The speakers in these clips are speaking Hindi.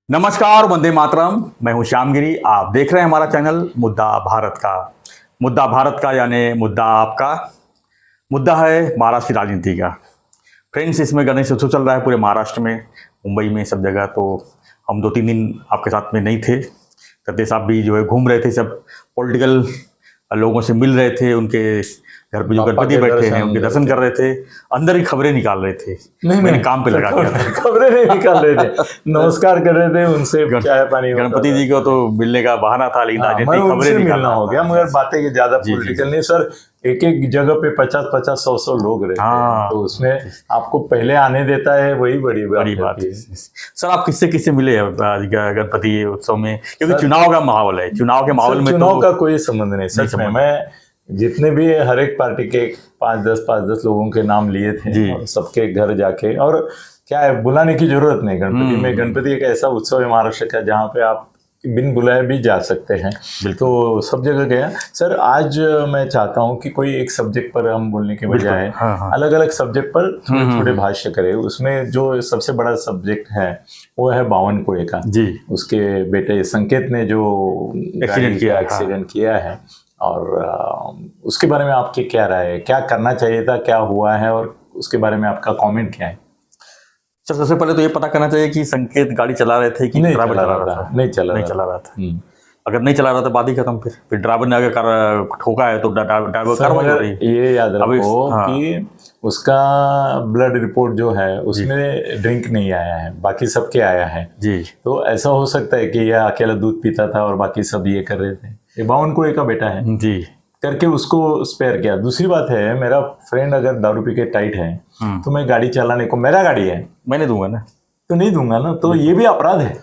नमस्कार, वंदे मातरम। मैं हूं श्यामगिरी। आप देख रहे हैं हमारा चैनल मुद्दा भारत का। मुद्दा भारत का यानी मुद्दा आपका। मुद्दा है महाराष्ट्र की राजनीति का। फ्रेंड्स, इसमें गणेश उत्सव चल रहा है पूरे महाराष्ट्र में, मुंबई में, सब जगह। तो हम 2-3 दिन आपके साथ में नहीं थे। सत्य साहब भी जो है घूम रहे थे, सब पॉलिटिकल लोगों से मिल रहे थे, उनके घर पे जो गणपति बैठे हैं उनके दर्शन कर रहे थे, अंदर की खबरें निकाल रहे थे। मैंने काम पे लगा दिया था। खबरें नहीं निकाल रहे थे, नमस्कार कर रहे थे, उनसे चाय पानी। गणपति जी को तो मिलने का बहाना था, लेकिन राजनीतिक खबरें मिलना हो गया, मगर बातें की ज्यादा पॉलिटिकल नहीं सर। एक एक जगह पे 50-50, 100-100 लोग रहते हैं, तो उसमें आपको पहले आने देता है, वही बड़ी बात है। सर, आप किससे किससे मिले गणपति उत्सव में? क्योंकि चुनाव का माहौल है, चुनाव के माहौल में चुनाव का कोई संबंध नहीं सच में। मैं जितने भी हर एक पार्टी के 5-10 लोगों के नाम लिए थे और सबके घर जाके, और क्या है, बुलाने की जरूरत नहीं गणपति में। गणपति एक ऐसा उत्सव है महाराष्ट्र का जहाँ पे आप बिन बुलाए भी जा सकते हैं, तो सब जगह गया। सर, आज मैं चाहता हूँ कि कोई एक सब्जेक्ट पर हम बोलने के बजाय अलग अलग सब्जेक्ट पर थोड़े थोड़े भाष्य करें। उसमें जो सबसे बड़ा सब्जेक्ट है वो है बावनकुळे का जी। उसके बेटे संकेत ने जो एक्सीडेंट किया है, और उसके बारे में आपकी क्या राय है? क्या करना चाहिए था, क्या हुआ है, और उसके बारे में आपका कमेंट क्या है? सर, सबसे पहले तो ये पता करना चाहिए कि संकेत गाड़ी चला रहे थे कि ड्राइवर चला रहा था? नहीं चला रहा था। अगर नहीं चला रहा था बात ही खत्म। फिर ड्राइवर ने अगर ठोका है तो ड्राइवर कार्रवाई हो रही है। ये याद रखो कि उसका ब्लड रिपोर्ट जो है उसमें ड्रिंक नहीं आया है, बाकी सबके आया है जी। तो ऐसा हो सकता है कि यह अकेला दूध पीता था और बाकी सब ये कर रहे थे। ये बावनकुळे का बेटा है जी, करके उसको स्पेयर किया। दूसरी बात है, मेरा फ्रेंड अगर दारू पी के टाइट है तो मैं गाड़ी चलाने को, मेरा गाड़ी है, मैं नहीं दूंगा ना, तो नहीं दूंगा ना। तो ये भी अपराध है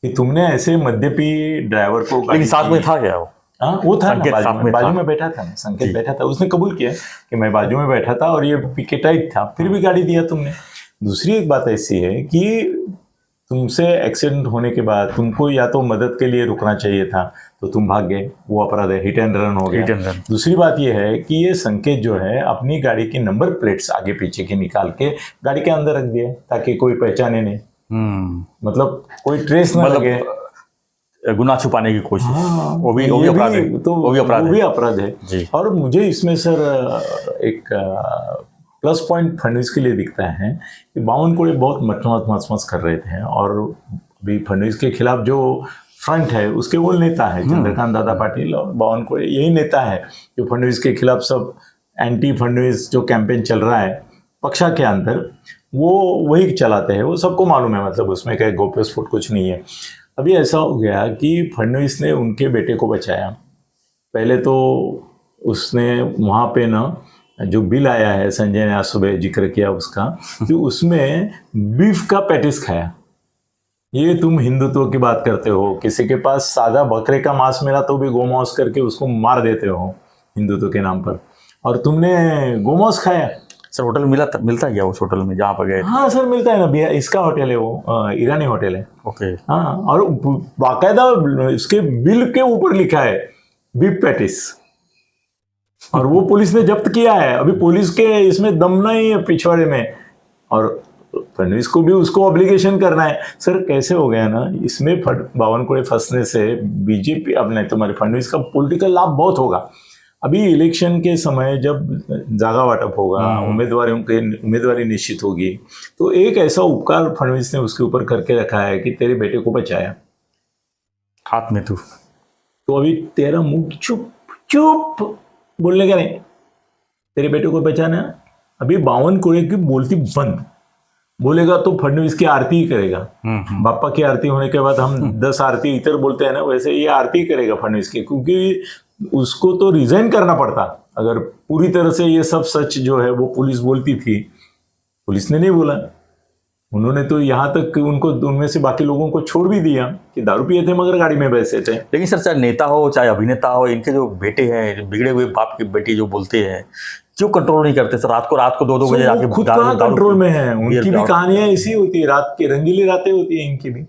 कि तुमने ऐसे मद्यपी ड्राइवर को। लेकिन साथ में था क्या वो? हाँ, वो था, बाजू में बैठा था, संकेत बैठा था, उसने कबूल किया कि मैं बाजू में बैठा था और ये पी के टाइट था, फिर भी गाड़ी दिया तुमने। दूसरी एक बात ऐसी है कि तुमसे एक्सीडेंट होने के बाद तुमको या तो मदद के लिए रुकना चाहिए था, तो तुम भाग गए, वो अपराध है, हिट एंड रन हो गया। दूसरी बात ये है कि ये संकेत जो है अपनी गाड़ी की नंबर प्लेट्स आगे पीछे की निकाल के गाड़ी के अंदर रख दिया ताकि कोई पहचाने नहीं, मतलब कोई ट्रेस न लगे, गुनाह छुपाने की कोशिश। वो भी अपराध है, तो वो भी अपराध है जी। और मुझे इसमें सर एक प्लस पॉइंट फडणवीस के लिए दिखता है कि बावनकुळे बहुत मच कर रहे थे, और अभी फडणवीस के खिलाफ जो फ्रंट है उसके वो नेता है चंद्रकांत दादा पाटिल, और बावनकुळे यही नेता है जो फडणवीस के खिलाफ सब एंटी फडणवीस जो कैंपेन चल रहा है पक्षा के अंदर, वो वही चलाते हैं। वो सबको मालूम है, मतलब उसमें क्या गोप्यस्फोट कुछ नहीं है। अभी ऐसा हो गया कि फडणवीस ने उनके बेटे को बचाया। पहले तो उसने वहाँ पे ना जो बिल आया है, संजय ने आज सुबह जिक्र किया उसका, तो उसमें बीफ का पैटिस खाया। ये तुम हिंदुत्व की बात करते हो, किसी के पास सादा बकरे का मांस मिला तो भी गोमांस करके उसको मार देते हो हिंदुत्व के नाम पर, और तुमने गोमांस खाया। सर, होटल मिलता है क्या उस होटल में जहाँ पर गए? हाँ सर, मिलता है ना भैया, इसका होटल है वो, ईरानी होटल है। ओके। हाँ, और बाकायदा इसके बिल के ऊपर लिखा है बीफ पैटिस, और वो पुलिस ने जब्त किया है। अभी पुलिस के इसमें दम नहीं है पिछवाड़े में, और फडणवीस को भी उसको ऑब्लिगेशन करना है। सर, कैसे हो गया ना, इसमें बावनकुळे फंसने से बीजेपी, अब नहीं तुम्हारे फडणवीस का पॉलिटिकल लाभ बहुत होगा। अभी इलेक्शन के समय जब जागा वाटप होगा, उम्मीदवारी निश्चित होगी, तो एक ऐसा उपकार फडणवीस ने उसके ऊपर करके रखा है कि तेरे बेटे को बचाया हाथ में तो अभी तेरा मुंह चुप बोलने का नहीं, तेरे बेटे को बचाना। अभी बावनकुळे की बोलती बंद, बोलेगा तो फडणवीस की आरती ही करेगा। बापा की आरती होने के बाद हम 10 आरती इतर बोलते हैं ना, वैसे ये आरती करेगा फडणवीस की, क्योंकि उसको तो रिजाइन करना पड़ता अगर पूरी तरह से ये सब सच जो है वो पुलिस बोलती थी। पुलिस ने नहीं बोला, उन्होंने तो यहाँ तक उनको, उनमें से बाकी लोगों को छोड़ भी दिया कि दारू पिए थे मगर गाड़ी में बैठे थे। लेकिन सर, चाहे नेता हो चाहे अभिनेता हो, इनके जो बेटे हैं, बिगड़े हुए बाप की बेटी जो बोलते हैं, क्यों कंट्रोल नहीं करते सर? रात को 2-2 बजे आके खुद कहाँ कंट्रोल में है? उनकी भी कहानियां ऐसी होती है, रात की रंगीली रातें होती है इनकी भी।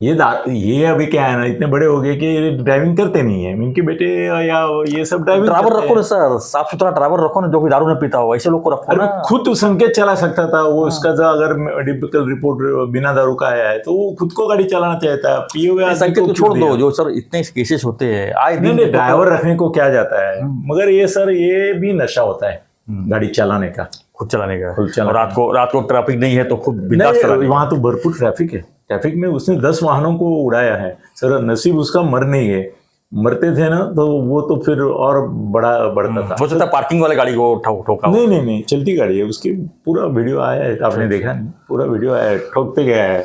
ये अभी क्या है ना, इतने बड़े हो गए कि ड्राइविंग करते नहीं है इनके बेटे, या ये सब ड्राइविंग ड्राइवर करते रखो हैं। ना सर, साफ सुथरा ड्राइवर रखो ना, जो भी दारू नहीं पीता हो, ऐसे लोग को रखो अरे ना। खुद तो संकेत चला सकता था वो, उसका जो अगर मेडिकल रिपोर्ट बिना दारू का आया है तो वो खुद को गाड़ी चलाना चाहता है। पिए हुए आदमी संकेत को क्यों छोड़ दो, दिया? जो सर इतने केसेस होते हैं आए नहीं दिन। नहीं, ड्राइवर रखने को क्या जाता है, मगर ये सर ये भी नशा होता है गाड़ी चलाने का, खुद चलाने का। खुद चलाने और रात को ट्रैफिक नहीं है तो खुद बिंदास चलाने नहीं, का। वहां तो भरपूर ट्रैफिक है। ट्रैफिक में उसने 10 वाहनों को उड़ाया है सर, नसीब उसका मर नहीं है, मरते थे ना तो वो तो फिर और बढ़ता था। हो सकता है पार्किंग वाले गाड़ी को ठोका हो। नहीं, चलती गाड़ी है उसकी, पूरा वीडियो आया है, आपने देखा नहीं? पूरा वीडियो आया है, ठोकते गया है।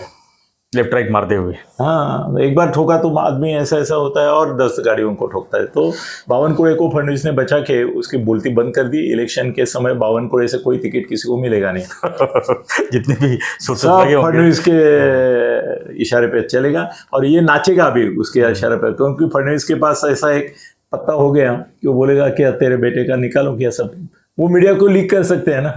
लेफ्ट राइट मारते हुए। हाँ, एक बार ठोका तो आदमी ऐसा ऐसा होता है और 10 गाड़ियों को ठोकता है। तो बावनकुळे को फडणवीस ने बचा के उसकी बोलती बंद कर दी। इलेक्शन के समय बावनकुळे से कोई टिकट किसी को मिलेगा नहीं। जितने भी सब फडणवीस के इशारे पे चलेगा और ये नाचेगा भी उसके इशारे पे, क्योंकि फडणवीस के पास ऐसा एक पत्ता हो गया कि वो बोलेगा क्या तेरे बेटे का निकालो क्या, सब वो मीडिया को लीक कर सकते हैं ना,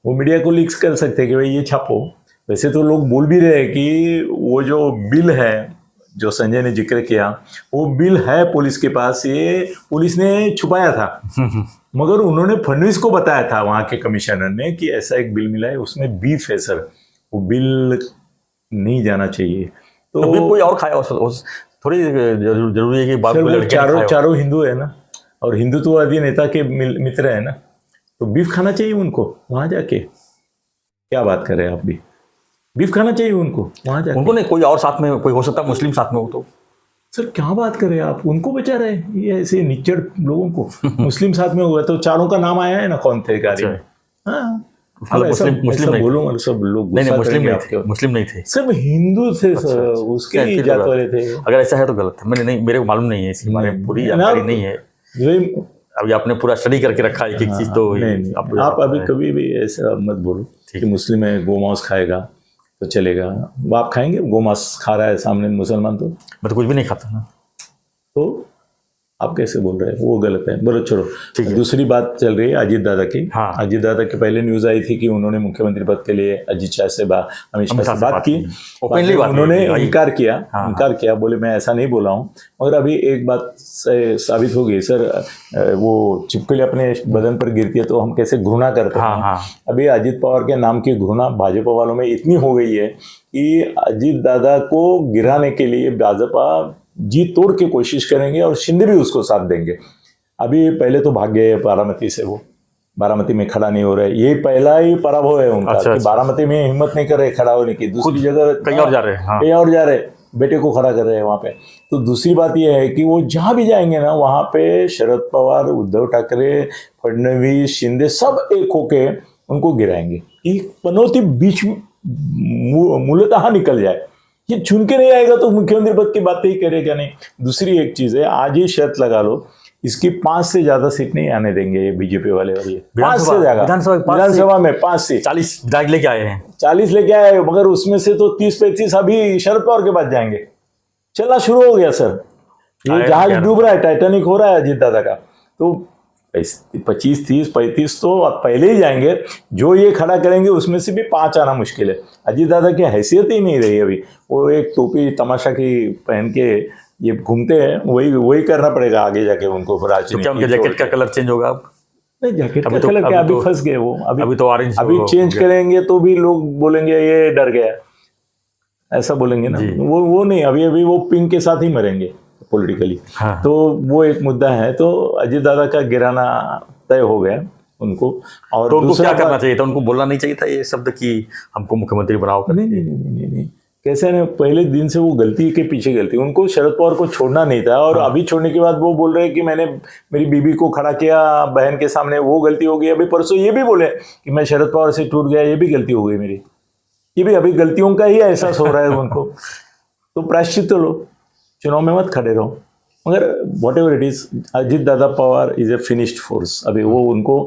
वो मीडिया को लीक कर सकते हैं कि भाई ये छापो। वैसे तो लोग बोल भी रहे हैं कि वो जो बिल है जो संजय ने जिक्र किया, वो बिल है पुलिस के पास, ये पुलिस ने छुपाया था, मगर उन्होंने फडणवीस को बताया था वहां के कमिश्नर ने कि ऐसा एक बिल मिला है, उसमें बीफ है सर, वो बिल नहीं जाना चाहिए। तो भी कोई और खाया थोड़ी जरूरी है कि बाप को लड़के चारों हिंदू है ना, और हिंदुत्ववादी नेता के मित्र है ना, तो बीफ खाना चाहिए उनको वहां जाके। क्या बात कर रहे हैं आप भी, बीफ खाना चाहिए उनको वहां जाके। उनको नहीं, कोई और साथ में कोई हो सकता है, मुस्लिम साथ में हो तो। सर क्या बात कर रहे हैं आप, उनको बचा रहे हैं ये ऐसे निच्चड़ लोगों को। मुस्लिम साथ में हुआ तो चारों का नाम आया है ना, कौन थे गाड़ी में। हाँ, मुस्लिम बोलूंगा सब लोग नहीं, मुस्लिम नहीं थे, सब हिंदू थे सर, उसके ही जात वाले थे। अगर ऐसा है तो गलत है, मैंने नहीं, मेरे को मालूम नहीं है, इसके बारे में पूरी जानकारी नहीं है। अभी आपने पूरा स्टडी करके रखा है एक चीज, तो आप अभी कभी भी ऐसा मत बोलो कि मुस्लिम है गोमांस खाएगा तो चलेगा। वो आप खाएंगे, गोमांस खा रहा है सामने मुसलमान, तो मैं तो कुछ भी नहीं खाता ना, तो आप कैसे बोल रहे हैं, वो गलत है। बोलो छोड़ो, दूसरी बात चल रही है अजीत दादा की। हाँ। अजीत दादा की पहले न्यूज आई थी कि उन्होंने मुख्यमंत्री पद के लिए अजीत शाह से अमित शाह से बात की, उन्होंने इनकार किया, बोले मैं ऐसा नहीं बोला हूँ। और अभी एक बात साबित हो गई सर, वो छिपकली अपने बदन पर गिरती है तो हम कैसे घृणा करते हैं। अभी अजीत पवार के नाम की घृणा भाजपा वालों में इतनी हो गई है कि अजीत दादा को गिराने के लिए भाजपा जी तोड़ के कोशिश करेंगे और शिंदे भी उसको साथ देंगे। अभी पहले तो भाग गए बारामती से, वो बारामती में खड़ा नहीं हो रहे, ये पहला ही पराभव है उनका। कि बारामती में हिम्मत नहीं कर रहे खड़ा होने की, दूसरी जगह कहीं और जा रहे, बेटे को खड़ा कर रहे हैं वहां पे। तो दूसरी बात यह है कि वो जहां भी जाएंगे ना, वहां पे शरद पवार, उद्धव ठाकरे, फडणवीस, शिंदे सब एक होके उनको गिराएंगे कि पनौती बीच मूलतः निकल जाए। ये चुन के नहीं आएगा तो मुख्यमंत्री पद की बात ही करेगा नहीं। दूसरी एक चीज है, आज ही शर्त लगा लो, इसकी 5 से ज्यादा सीट नहीं आने देंगे ये बीजेपी वाले। और ये 5 से ज्यादा विधानसभा में 5 से 40 लेके आए हैं, 40 लेके आए, मगर उसमें से तो 30-35 अभी शरद पवार के पास जाएंगे। चलना शुरू हो गया सर, ये जहाज डूब रहा है, टाइटैनिक हो रहा है अजीत दादा का। तो 25, 30, 35 तो पहले ही जाएंगे, जो ये खड़ा करेंगे उसमें से भी 5 आना मुश्किल है। अजीत दादा की हैसियत ही नहीं रही अभी, वो एक टोपी तमाशा की पहन के ये घूमते हैं, वही करना पड़ेगा आगे जाके उनको। तो क्या उनके जैकेट का कलर चेंज होगा? नहीं, जैकेट का कलर क्या, अभी फंस गए वो, अभी तो ऑरेंज, अभी चेंज करेंगे तो भी लोग बोलेंगे ये डर गया, ऐसा बोलेंगे ना। वो नहीं, अभी वो पिंक के साथ ही मरेंगे पॉलिटिकली। हाँ। तो वो एक मुद्दा है। तो अजीत दादा का गिराना तय हो गया उनको। और तो उनको क्या करना चाहिए था? उनको बोलना नहीं चाहिए था ये शब्द कि हमको मुख्यमंत्री बनाओ? नहीं, कैसे ना, पहले दिन से वो गलती के पीछे गलती, उनको शरद पवार को छोड़ना नहीं था। और अभी छोड़ने के बाद वो बोल रहे हैं कि मैंने मेरी बीबी को खड़ा किया बहन के सामने, वो गलती हो गई। अभी परसों ये भी बोले कि मैं शरद पवार से टूट गया, ये भी गलती हो गई मेरी। ये भी अभी गलतियों का ही एहसास हो रहा है उनको। तो प्रायश्चित तो लो, चुनाव में मत खड़े रहो। मगर whatever it is, Ajit Dada Pawar is a finished force. अभी वो उनको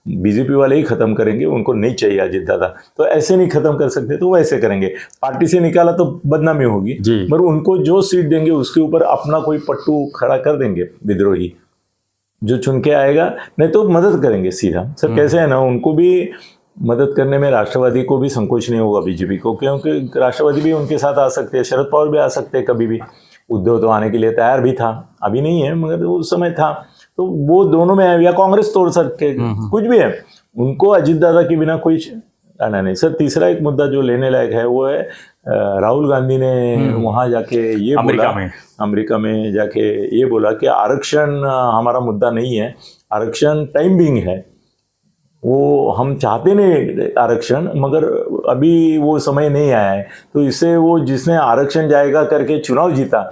बीजेपी वाले ही खत्म करेंगे, उनको नहीं चाहिए अजीत दादा। तो ऐसे नहीं खत्म कर सकते तो वैसे करेंगे। पार्टी से निकाला तो बदनामी होगी, मगर उनको जो सीट देंगे उसके ऊपर अपना कोई पट्टू खड़ा कर देंगे, विद्रोही जो चुन के आएगा। नहीं तो मदद करेंगे सीधा। सर कैसे है ना, उनको भी मदद करने में राष्ट्रवादी को भी संकोच नहीं होगा, बीजेपी को, क्योंकि राष्ट्रवादी भी उनके साथ आ सकते हैं, शरद पवार भी आ सकते हैं कभी भी। उद्धव तो आने के लिए तैयार भी था, अभी नहीं है मगर उस समय था, तो वो दोनों में है, या कांग्रेस तोड़ सकते, कुछ भी है, उनको अजीत दादा के बिना कोई आना नहीं। सर तीसरा एक मुद्दा जो लेने लायक है वो है राहुल गांधी ने वहां जाके ये अमेरिका में जाके ये बोला कि आरक्षण हमारा मुद्दा नहीं है, आरक्षण टाइम बिंग है, वो हम चाहते नहीं आरक्षण, मगर अभी वो समय नहीं आया है। तो इससे वो जिसने आरक्षण जाएगा करके चुनाव जीता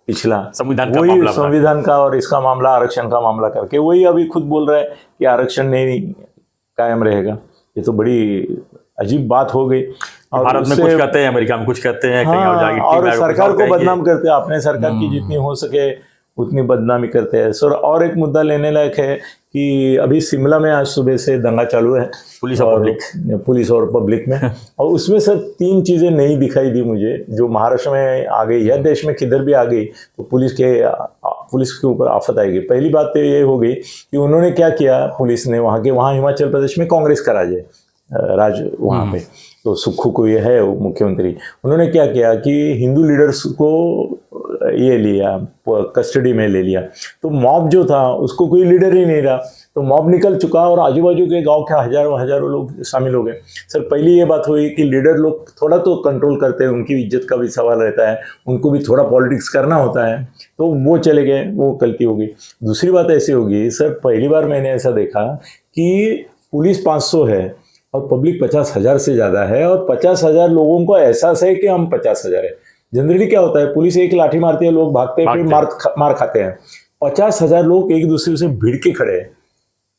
पिछला, वही संविधान का और इसका मामला, आरक्षण का मामला करके वही अभी खुद बोल रहा है कि आरक्षण नहीं कायम रहेगा। ये तो बड़ी अजीब बात हो गई। और भारत में कुछ कहते हैं, अमेरिका में कुछ कहते हैं, कहीं और जाके और सरकार को बदनाम करते हैं, अपने सरकार की जितनी हो सके उतनी बदनामी करते हैं। सर और एक मुद्दा लेने लायक है कि अभी शिमला में आज सुबह से दंगा चालू है, पुलिस और पब्लिक में और उसमें सर 3 चीजें नई दिखाई दी मुझे, जो महाराष्ट्र में आ गई या देश में किधर भी आ गई तो पुलिस के ऊपर आफत आएगी। पहली बात तो ये हो गई कि उन्होंने क्या किया, पुलिस ने वहाँ हिमाचल प्रदेश में कांग्रेस का राज वहाँ पे, तो सुक्खू को ये है मुख्यमंत्री, उन्होंने क्या किया कि हिंदू लीडर्स को ये लिया, कस्टडी में ले लिया। तो मॉब जो था उसको कोई लीडर ही नहीं रहा, तो मॉब निकल चुका और आजू बाजू के गांव के हजारों लोग शामिल हो गए। सर पहली ये बात हुई कि लीडर लोग थोड़ा तो कंट्रोल करते हैं, उनकी इज्जत का भी सवाल रहता है, उनको भी थोड़ा पॉलिटिक्स करना होता है, तो वो चले गए, वो गलती हो गई। दूसरी बात ऐसी होगी सर, पहली बार मैंने ऐसा देखा कि पुलिस 500 है और पब्लिक 50,000 से ज़्यादा है, और 50,000 लोगों को एहसास है कि हम 50,000 है। जनरली क्या होता है, पुलिस एक लाठी मारती है, लोग भागते हैं, फिर मार खाते हैं। 50,000 लोग एक दूसरे से भिड़ के खड़े हैं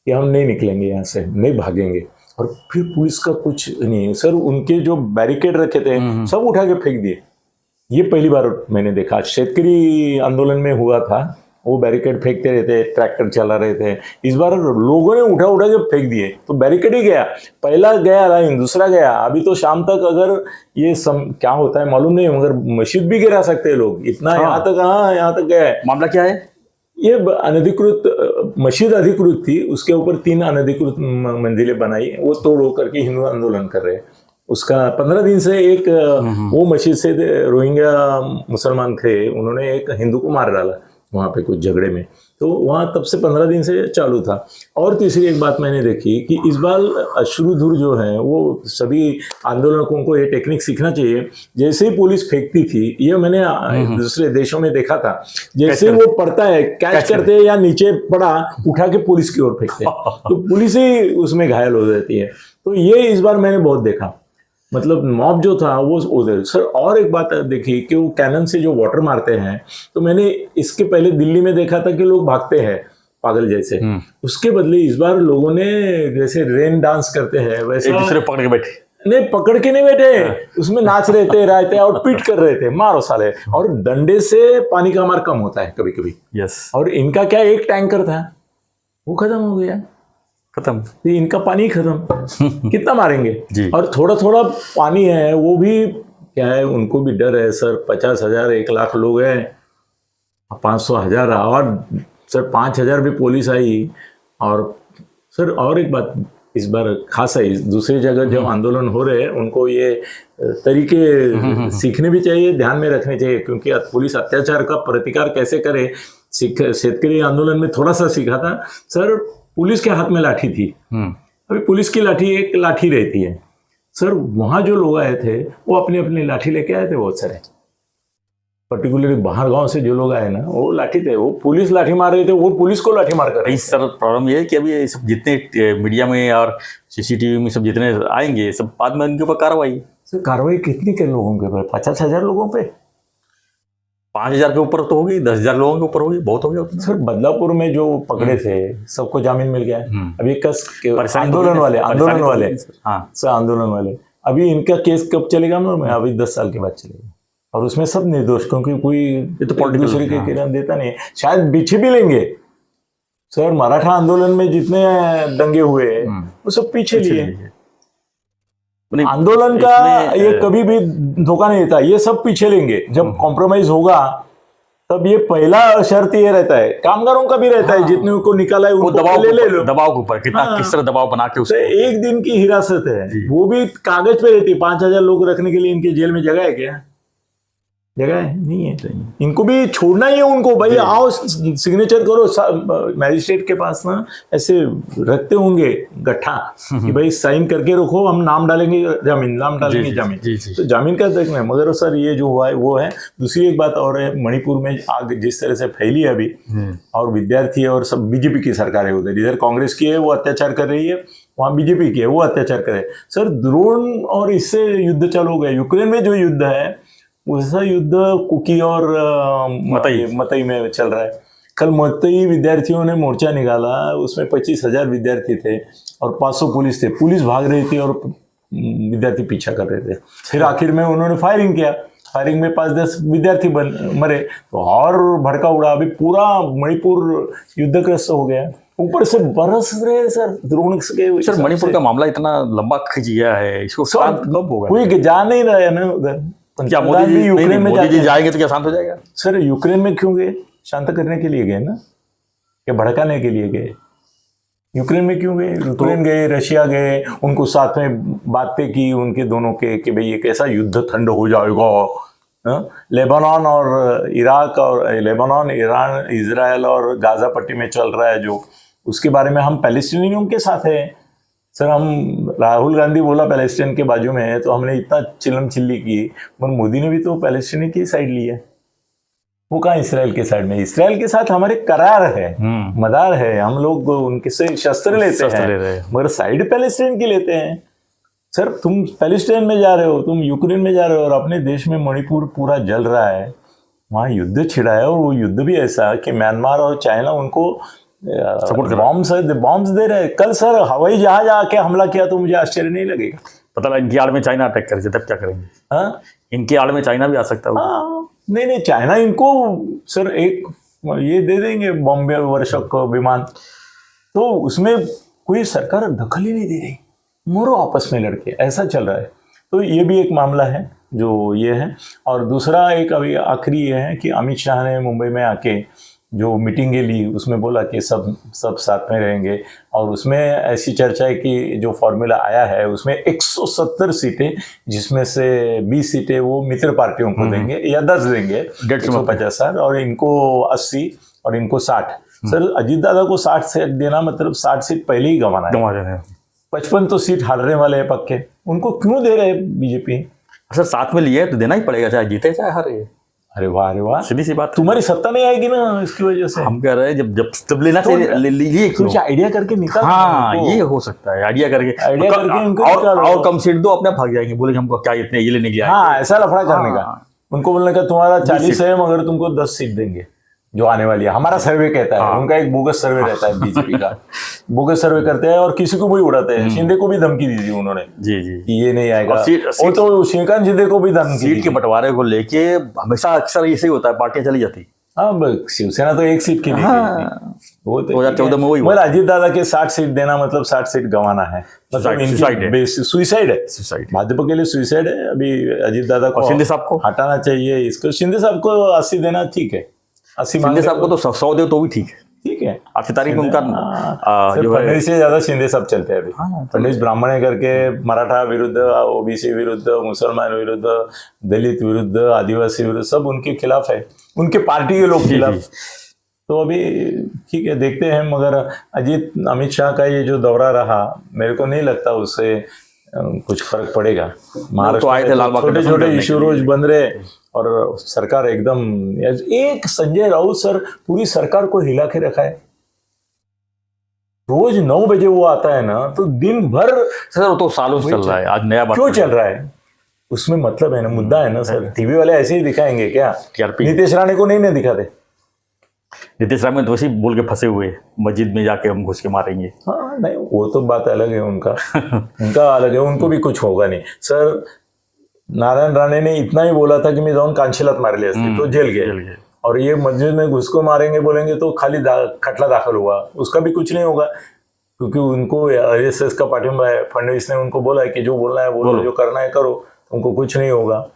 कि हम नहीं निकलेंगे यहाँ से, नहीं भागेंगे, और फिर पुलिस का कुछ नहीं। सर उनके जो बैरिकेड रखे थे सब उठा के फेंक दिए। ये पहली बार मैंने देखा। शेतकरी आंदोलन में हुआ था, वो बैरिकेड फेंकते रहते, ट्रैक्टर चला रहे थे, इस बार लोगों ने उठा के फेंक दिए, तो बैरिकेड ही गया, पहला गया लाइन, दूसरा गया। अभी तो शाम तक अगर ये क्या होता है मालूम नहीं, मगर मस्जिद भी गिरा सकते हैं लोग, इतना यहाँ तक गया है। मामला क्या है? ये अनधिकृत मस्जिद अधिकृत थी, उसके ऊपर 3 अनधिकृत मंजिलें बनाई, वो तोड़ करके हिंदू आंदोलन कर रहे हैं। उसका 15 दिन से एक वो मस्जिद से रोहिंग्या मुसलमान थे, उन्होंने एक हिंदू को मार डाला वहाँ पे कुछ झगड़े में, तो वहाँ तब से 15 दिन से चालू था। और तीसरी एक बात मैंने देखी कि इस बार अश्रुधुर जो है, वो सभी आंदोलकों को ये टेक्निक सीखना चाहिए। जैसे ही पुलिस फेंकती थी, ये मैंने दूसरे देशों में देखा था, जैसे वो पड़ता है कैच करते हैं या नीचे पड़ा उठा के पुलिस की ओर फेंकते हैं, तो पुलिस ही उसमें घायल हो जाती है। तो ये इस बार मैंने बहुत देखा, मतलब मॉब जो था वो उधर। सर और एक बात देखी कि वो कैनन से जो वाटर मारते हैं, तो मैंने इसके पहले दिल्ली में देखा था कि लोग भागते हैं पागल जैसे, उसके बदले इस बार लोगों ने जैसे रेन डांस करते हैं वैसे दूसरे पकड़ के बैठे, नहीं पकड़ के नहीं बैठे, उसमें नाच रहे थे और पीट कर रहे थे, मारो साले। और डंडे से पानी का मार कम होता है कभी कभी। यस। और इनका क्या, एक टैंकर था वो खत्म हो गया, खत्म, इनका पानी खत्म, कितना मारेंगे जी। और थोड़ा थोड़ा पानी है, वो भी क्या है, उनको भी डर है सर। 50,000 1 लाख लोग हैं, 500,000 और सर 5,000 भी पुलिस आई। और सर और एक बात इस बार खास है, दूसरी जगह जब आंदोलन हो रहे हैं उनको ये तरीके सीखने भी चाहिए, ध्यान में रखने चाहिए, क्योंकि पुलिस अत्याचार का प्रतिकार कैसे करे। शेतकरी आंदोलन में थोड़ा सा सीखा था सर, पुलिस के हाथ में लाठी थी, अभी पुलिस की लाठी एक लाठी रहती है सर, वहां जो लोग आए थे वो अपनी अपनी लाठी लेके आए थे, बहुत सारे, पर्टिकुलरली बाहर गांव से जो लोग आए ना, वो लाठी थे, वो पुलिस लाठी मार रहे थे, वो पुलिस को लाठी मार कर। सर प्रॉब्लम ये है कि अभी सब जितने मीडिया में और सीसीटीवी में सब जितने आएंगे, सब बाद में उनके ऊपर कार्रवाई। सर कार्रवाई कितनी कर लोगों के ऊपर? 50,000 लोगों पे, 5,000 के ऊपर तो होगी, 10,000 लोगों के ऊपर होगी, बहुत हो गया उतना। सर बदलापुर में जो पकड़े थे सबको जामीन मिल गया। अभी आंदोलन वाले सर आंदोलन वाले, अभी इनका केस कब चलेगा मालूम है? अभी 10 साल के बाद चलेगा, और उसमें सब निर्दोष, क्योंकि कोई तो पॉलिटिकल के किरण देता नहीं, शायद पीछे भी लेंगे सर। मराठा आंदोलन में जितने दंगे हुए वो सब पीछे लिए। आंदोलन का ये कभी भी धोखा नहीं देता, ये सब पीछे लेंगे, जब कॉम्प्रोमाइज होगा तब ये पहला शर्त ये रहता है, कामगारों का भी रहता है, जितने को निकाला है वो उनको दबाव ले लो। दबाव के ऊपर कितना किस तरह दबाव बना के तो उसको 1 दिन की हिरासत है, वो भी कागज पे रहती है। 5,000 लोग रखने के लिए इनके जेल में जगह है क्या? जगह है नहीं है। इनको भी छोड़ना ही है उनको, भाई आओ सिग्नेचर करो। मैजिस्ट्रेट के पास ना ऐसे रखते होंगे गट्ठा कि भाई साइन करके रखो, हम नाम डालेंगे जमीन, नाम डालेंगे जमीन। तो जमीन का देखना है। मगर सर ये जो हुआ है वो है। दूसरी एक बात और है, मणिपुर में आग जिस तरह से फैली है अभी, और विद्यार्थी और सब बीजेपी की सरकार है उधर, इधर कांग्रेस की है वो अत्याचार कर रही है, वहाँ बीजेपी की है वो अत्याचार करे। सर ड्रोन और इससे युद्ध चालू हो गया। यूक्रेन में जो युद्ध है वैसा युद्ध कुकी और मतई में चल रहा है। कल मतई विद्यार्थियों ने मोर्चा निकाला, उसमें 25,000 विद्यार्थी थे और 500 पुलिस थे। पुलिस भाग रही थी और विद्यार्थी पीछा कर रहे थे। फिर आखिर में उन्होंने फायरिंग किया, फायरिंग में 5-10 विद्यार्थी मरे, तो और भड़का उड़ा। अभी पूरा मणिपुर युद्धग्रस्त हो गया, ऊपर से बरस रहे सर ड्रोन के। सर मणिपुर का मामला इतना लंबा खिंच गया है, इसको शांत कब होगा? कोई जा नहीं रहा है ना उधर। क्या मोदी जी यूक्रेन में जाएंगे तो क्या शांत हो जाएगा? सर यूक्रेन में क्यों गए? शांत करने के लिए गए ना, या भड़काने के लिए गए? यूक्रेन में क्यों गए? यूक्रेन गए, रशिया गए, उनको साथ में बातें की उनके दोनों के कि भाई ये कैसा युद्ध ठंड हो जाएगा। लेबनान और इराक और लेबनान, ईरान, इजराइल और गाजा पट्टी में चल रहा है जो, उसके बारे में हम पैलेस्टीनियों के साथ हैं। सर हम राहुल गांधी बोला पैलेस्टीन के बाजू में है, तो हमने इतना चिल्लम चिल्ली की, मगर मोदी ने भी तो पैलेस्टीन की साइड ली है। वो कहाँ इसराइल के साइड में? इसराइल के साथ हमारे करार है, मदार है, हम लोग उनके से शस्त्र लेते हैं, मगर साइड पैलेस्टीन की लेते हैं। सर तुम पैलेस्टीन में जा रहे हो, तुम यूक्रेन में जा रहे हो, और अपने देश में मणिपुर पूरा जल रहा है, वहाँ युद्ध छिड़ा है। और वो युद्ध भी ऐसा कि म्यांमार और चाइना उनको बॉम्ब्स दे रहे हैं। कल सर हवाई जहाज आके हमला किया तो मुझे आश्चर्य नहीं लगेगा। पता लगा इनकी आड़ में चाइना अटैक कर तब क्या करेंगे? हाँ, इनकी आड़ में चाइना भी आ सकता है। नहीं, चाइना इनको सर एक ये दे देंगे बॉम्बे वर्षक विमान, तो उसमें कोई सरकार दखल ही नहीं दे रही, मोरो आपस में लड़के, ऐसा चल रहा है। तो ये भी एक मामला है जो ये है। और दूसरा एक अभी आखिरी ये है कि अमित शाह ने मुंबई में आके जो मीटिंगें ली, उसमें बोला कि सब साथ में रहेंगे, और उसमें ऐसी चर्चा है कि जो फॉर्मूला आया है उसमें 170 सीटें, जिसमें से 20 सीटें वो मित्र पार्टियों को देंगे या 10 देंगे, 150, और इनको 80 और इनको 60। सर अजीत दादा को 60 सीट देना मतलब 60 सीट पहले ही गंवा है। 55 तो सीट हारने वाले हैं पक्के, उनको क्यों दे रहे हैं बीजेपी? सर साथ में लिए तो देना ही पड़ेगा, चाहे जीते चाहे हारे। अरे वाह, सीधी सी बात। तुम्हारी सत्ता नहीं आएगी ना इसकी वजह से। हम कह रहे हैं जब लेना चाहिए लीजिए, कुछ आइडिया करके निकाल। हाँ ये हो सकता है, आइडिया करके और कम सीट दो, अपने भाग जाएंगे, बोलेंगे हमको क्या इतने ये लेने गया। हाँ, ऐसा लफड़ा करने का, उनको बोलने का तुम्हारा 40 है मगर तुमको 10 सीट देंगे जो आने वाली है, हमारा सर्वे कहता है। उनका एक बोगस सर्वे रहता है बीजेपी का, बोगस सर्वे करते हैं और किसी को भी उड़ाते हैं। शिंदे को भी धमकी दी थी उन्होंने कि ये नहीं आएगा, और तो श्रीकांत शिंदे को भी धमकी। सीट के बंटवारे को लेके हमेशा अक्सर ऐसे ही होता है, पार्टियां चली जाती। हाँ, शिवसेना तो 1 सीट के लिए वो 2014 में वही। मगर अजीत दादा के 60 सीट देना मतलब 60 सीट गंवाना है, मतलब सुसाइड है। भाजपा के लिए सुसाइड है। अभी अजीत दादा को, शिंदे साहब को हटाना चाहिए, इसको शिंदे साहब को 80 देना ठीक है। 80 शिंदे साहब को तो 100 दे तो भी ठीक है। 8 तारीख में उनका जो फडणवीस से ज्यादा शिंदे साहब चलते हैं अभी। फडणवीस ब्राह्मण है करके मराठा विरुद्ध, ओबीसी विरुद्ध, मुसलमान विरुद्ध, दलित विरुद्ध, आदिवासी विरुद्ध, सब उनके खिलाफ है, उनके पार्टी के लोग खिलाफ। तो अभी ठीक है, देखते हैं। मगर अमित शाह का ये जो दौरा रहा, मेरे को नहीं लगता उससे कुछ फर्क पड़ेगा। महाराष्ट्र में छोटे छोटे इशू रोज बन रहे और सरकार एकदम, एक संजय राउत सर पूरी सरकार को हिला के रखा है। रोज 9 बजे वो आता है ना, तो दिन भर सर तो सालों से चल रहा है, आज नया बात क्यों चल रहा है? उसमें मतलब है ना, मुद्दा है ना सर। टीवी वाले ऐसे ही दिखाएंगे क्या? नीतीश राणे को नहीं दिखाते। नीतीश राणे तो वैसे ही बोल के फंसे हुए, मस्जिद में जाके हम घुस के मारेंगे। हाँ नहीं, वो तो बात अलग है उनका उनका अलग है, उनको भी कुछ होगा नहीं। सर नारायण राणे ने इतना ही बोला था कि मैं जाऊन कांशीलात मारले असते, तो जेल गए। और ये मस्जिद में घुस को मारेंगे बोलेंगे तो खाली खटला दाखिल हुआ, उसका भी कुछ नहीं होगा, क्योंकि उनको आरएसएस का पार्टी में फडणवीस ने उनको बोला है कि जो बोलना है बोलो, जो करना है करो, उनको कुछ नहीं होगा।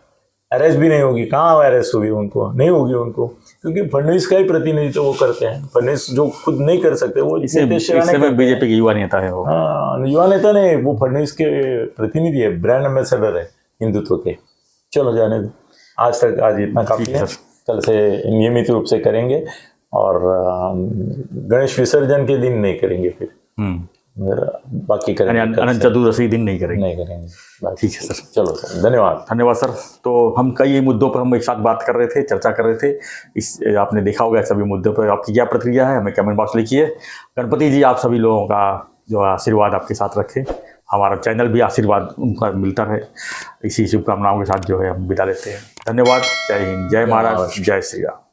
अरेस्ट भी नहीं होगी, कहाँ अरेस्ट होगी उनको, नहीं होगी उनको, क्योंकि फडणवीस का ही प्रतिनिधित्व वो करते हैं। फडणवीस जो खुद नहीं कर सकते वो नीतीश राणे करते हैं। बीजेपी के युवा नेता है वो। हाँ, युवा नेता नहीं, वो फडणवीस के प्रतिनिधि है, ब्रांड एम्बेसडर है हिंदुत्व के। चलो जाने दो, आज इतना काफी है, कल से नियमित रूप से करेंगे और गणेश विसर्जन के दिन नहीं करेंगे फिर, बाकी करेंगे, अनंत चतुर्दशी दिन नहीं करेंगे। बाकी। ठीक है सर, चलो सर, धन्यवाद सर। तो हम कई मुद्दों पर हम एक साथ बात कर रहे थे, चर्चा कर रहे थे। इस आपने देखा होगा सभी मुद्दों पर आपकी क्या प्रतिक्रिया है, हमें कमेंट बॉक्स लिखिए। गणपति जी आप सभी लोगों का जो आशीर्वाद आपके साथ रखे, हमारा चैनल भी आशीर्वाद उनका मिलता रहे। इसी शुभकामनाओं के साथ जो है हम विदा लेते हैं। धन्यवाद। जय हिंद, जय महाराज, जय श्री राम।